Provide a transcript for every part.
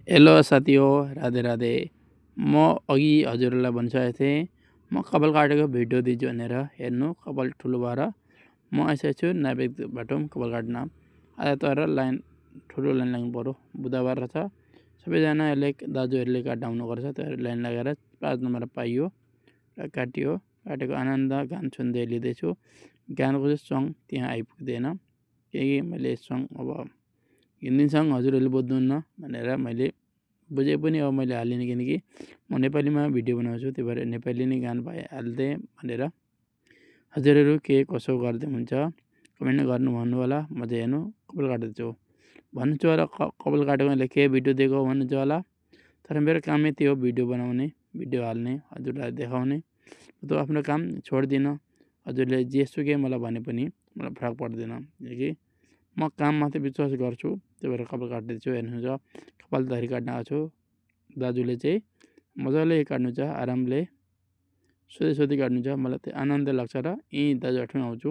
Hello साथीहो, Radhe Radhe. म अघि हजुरहरूलाई भनिसकेको थिएँ म कपाल काटेको भिडियो दिन्छु भनेर। हेर्नु, कपाल ठुलो भएर म आइसकेको छु नाभिकबाट कपाल काट्न। आज तर लाइन ठुलो लाइन लाग्नु पऱ्यो, बुधबार रहेछ। सबैजना दाजुहरूले काट्न आउनुपर्छ। त्यो लाइन लागेर 5 नम्बर पाइयो र काटियो। काटेको आनन्द गान सुन्दै लिँदैछु। गानको चाहिँ सङ त्यहाँ आइपुग्दैन, केही मैले सङ अब हिन्दी सङ हजुरहरूले बुझ्नुहुन्न भनेर मैले बुझे पनि अब मैले हालिनँ, किनकि म नेपालीमा भिडियो बनाउँछु, त्यही भएर नेपाली नै गान हालिदिएँ भनेर। हजुरहरू के कसो गर्दै हुन्छ कमेन्ट गर्नु भन्नु होला। म चाहिँ हेर्नु कपाल काट्दैछु भन्नुहुन्छ होला, कपाल काटेकोले के भिडियो दिएको भन्नुहुन्छ होला। तर मेरो कामै त्यो हो, भिडियो बनाउने, भिडियो हाल्ने, हजुरलाई देखाउने। म त आफ्नो काम छोड्दिनँ। हजुरले जेसुकै मलाई भने पनि मलाई फरक पर्दैन, किनकि म काममाथि विश्वास गर्छु। त्यही भएर कपाल काट्दैछु। हेर्नुहुन्छ, कपाल दाह्री काट्न आएको छु। दाजुले चाहिँ मजाले काट्नुहुन्छ, आरामले सोधी सोधी काट्नुहुन्छ। मलाई त्यो आनन्द लाग्छ र यहीँ दाजुहरूमा आउँछु।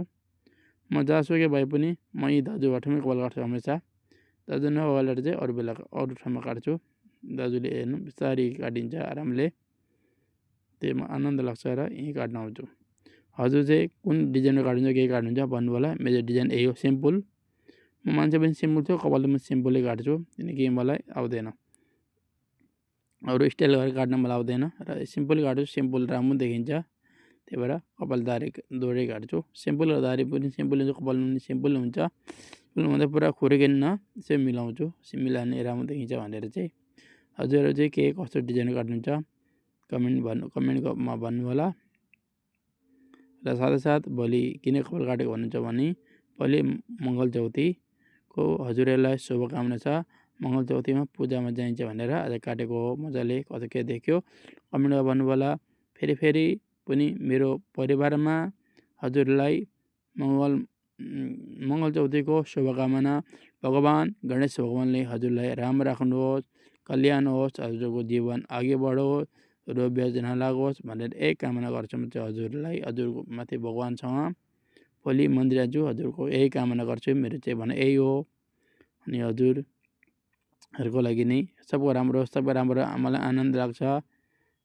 म जहाँसुकै भए पनि म यहीँ दाजुहरूमै कपाल काट्छु हमेसा। दाजु नभएर चाहिँ अरू बेला अरू ठाउँमा काट्छु। दाजुले हेर्नु बिस्तारी काटिन्छ आरामले, त्यही आनन्द लाग्छ र यहीँ काट्न आउँछु। हजुर चाहिँ कुन डिजाइनमा काट्नुहुन्छ, के काट्नुहुन्छ भन्नु होला। मेरो डिजाइन यही हो, सिम्पल। म मान्छे पनि सिम्पल छु, कपाल पनि सिम्पलै काट्छु, किनकि मलाई आउँदैन, अरू स्टाइल गरेर काट्न मलाई आउँदैन र सिम्पल काट्छु। सिम्पल राम्रो देखिन्छ, त्यही भएर कपाल दाह्री दोहोरै काट्छु। सिम्पल र दाह्री पनि सिम्पल हुन्छ, कपाल पनि सिम्पल हुन्छ। भन्दा पुरा खुर्किन्न, यसो मिलाउँछु, मिलायो भने राम्रो देखिन्छ भनेर चाहिँ। हजुरहरू चाहिँ के कस्तो डिजाइन काट्नुहुन्छ कमेन्टमा भन्नु होला। र साथसाथ भोलि किन कपाल काटेको भन्नुहुन्छ भने भोलि मङ्गल चौथीको हजुरहरूलाई शुभकामना छ। मङ्गल चौथीमा पूजामा जाइन्छ भनेर आज काटेको हो। मजाले कस्तो के देख्यो कमेन्टमा भन्नु होला। फेरि पनि मेरो परिवारमा हजुरलाई मङ्गल चौथीको शुभकामना। भगवान् गणेश भगवान्ले हजुरलाई राम्रो राख्नुहोस्, कल्याण होस्, हजुरको जीवन अघि बढोस्, रोग ब्याज नलागोस् भनेर एक कामना गर्छु म चाहिँ हजुरलाई। हजुरमाथि भगवान्सँग भोलि मन्दिर जान्छु, हजुरको यही कामना गर्छु। मेरो चाहिँ भने यही हो। अनि हजुरहरूको लागि नै सबको राम्रो होस्, सबै राम्रो, मलाई आनन्द लाग्छ।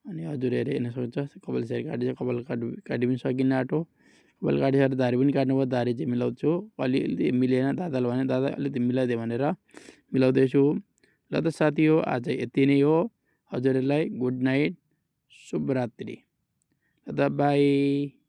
अनि हजुरहरू हेर्न सक्छ, कपाल यसरी काटिन्छ। कपाल काटि पनि सकिन आँटो। कपाल काटिसकेर दाह्री पनि काट्नु भयो। दाह्री चाहिँ मिलाउँछु, अलिअलि मिलेन दादाले भने, दादा अलिकति मिलाइदियो भनेर मिलाउँदैछु। ल त साथी हो, आज यति नै हो। हजुरहरूलाई गुड नाइट, शुभरात्रि। ल त बाई।